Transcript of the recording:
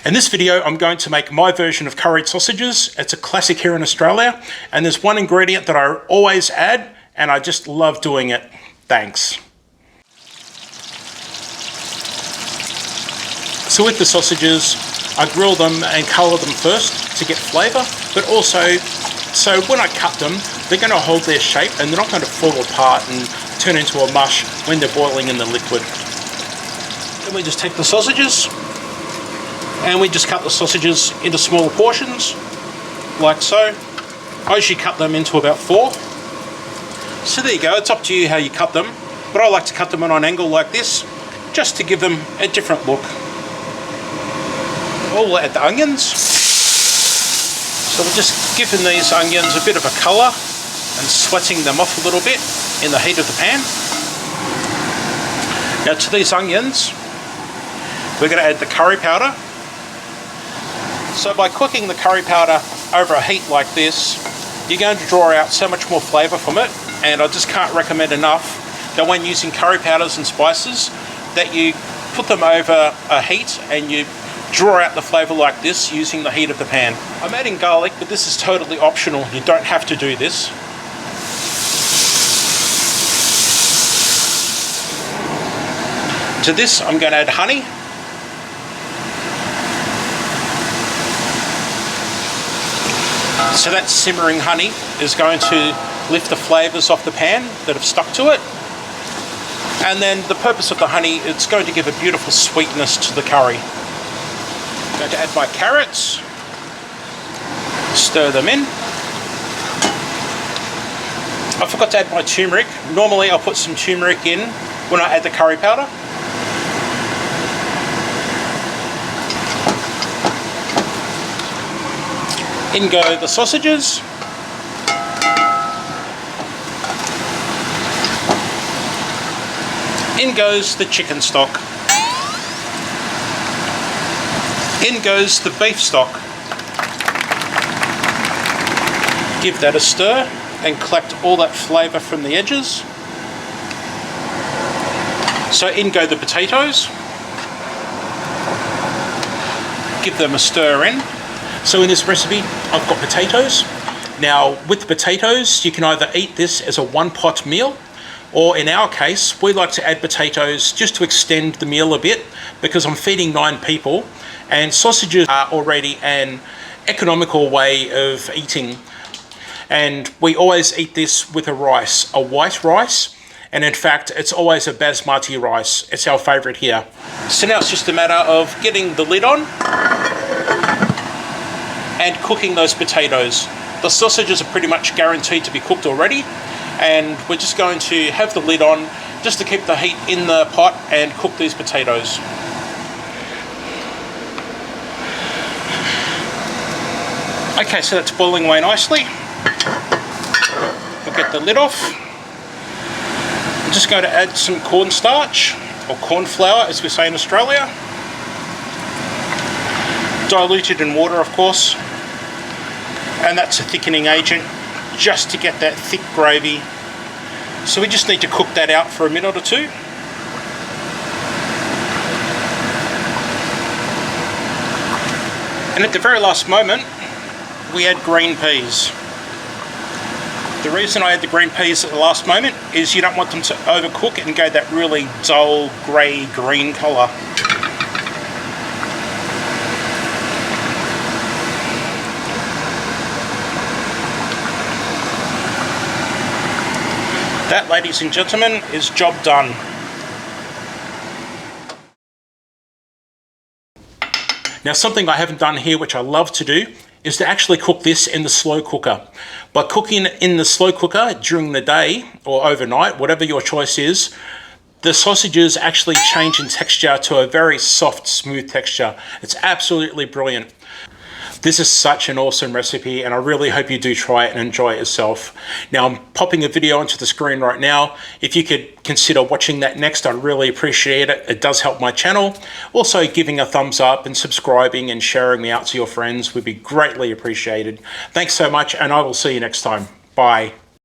In this video, I'm going to make my version of curried sausages. It's a classic here in Australia, and there's one ingredient that I always add, and I just love doing it. Thanks. So with the sausages, I grill them and colour them first to get flavour, but also so when I cut them, they're going to hold their shape and they're not going to fall apart and turn into a mush when they're boiling in the liquid. Then we just take the sausages and we just cut the sausages into smaller portions, like so. I usually cut them into about 4. So there you go, it's up to you how you cut them, but I like to cut them on an angle like this, just to give them a different look. We'll add the onions. So we're just giving these onions a bit of a colour and sweating them off a little bit in the heat of the pan. Now to these onions, we're going to add the curry powder. So by cooking the curry powder over a heat like this, you're going to draw out so much more flavour from it, and I just can't recommend enough that when using curry powders and spices, that you put them over a heat and you draw out the flavour like this using the heat of the pan. I'm adding garlic, but this is totally optional. You don't have to do this. To this, I'm going to add honey. So that simmering honey is going to lift the flavours off the pan that have stuck to it. And then the purpose of the honey, it's going to give a beautiful sweetness to the curry. I'm going to add my carrots, stir them in. I forgot to add my turmeric. Normally I'll put some turmeric in when I add the curry powder. In go the sausages. In goes the chicken stock. In goes the beef stock. Give that a stir and collect all that flavour from the edges. So in go the potatoes. Give them a stir in. So in this recipe, I've got potatoes. Now with the potatoes, you can either eat this as a one-pot meal, or in our case, we like to add potatoes just to extend the meal a bit, because I'm feeding 9 people, and sausages are already an economical way of eating. And we always eat this with a rice, a white rice, and in fact, it's always a basmati rice. It's our favourite here. So now it's just a matter of getting the lid on and cooking those potatoes. The sausages are pretty much guaranteed to be cooked already, and we're just going to have the lid on just to keep the heat in the pot and cook these potatoes. Okay, so that's boiling away nicely. We'll get the lid off. I'm just going to add some cornstarch, or corn flour as we say in Australia. Diluted in water, of course. And that's a thickening agent, just to get that thick gravy. So we just need to cook that out for a minute or two. And at the very last moment, we add green peas. The reason I add the green peas at the last moment is you don't want them to overcook and go that really dull grey-green colour. That, ladies and gentlemen, is job done. Now something I haven't done here, which I love to do, is to actually cook this in the slow cooker. By cooking it in the slow cooker during the day or overnight, whatever your choice is, the sausages actually change in texture to a very soft, smooth texture. It's absolutely brilliant. This is such an awesome recipe, and I really hope you do try it and enjoy it yourself. Now I'm popping a video onto the screen right now. If you could consider watching that next, I'd really appreciate it. It does help my channel. Also giving a thumbs up and subscribing and sharing me out to your friends would be greatly appreciated. Thanks so much, and I will see you next time. Bye.